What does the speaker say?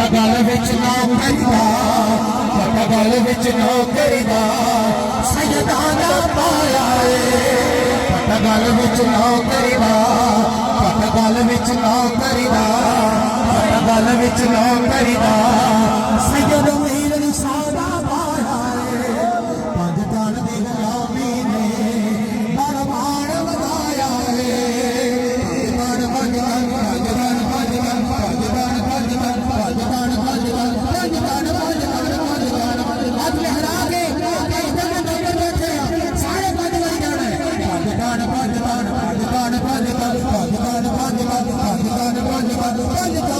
पटगल विच नौकरी दा पटगल विच नौकरी दा सैयदाना पाया पटगल विच नौकरी दा पटगल विच नौकरी दा पटगल विच नौकरी दा सैयद मीर सादा पाया पंज तान दी गुलामी ने बरमान वधाया Bye.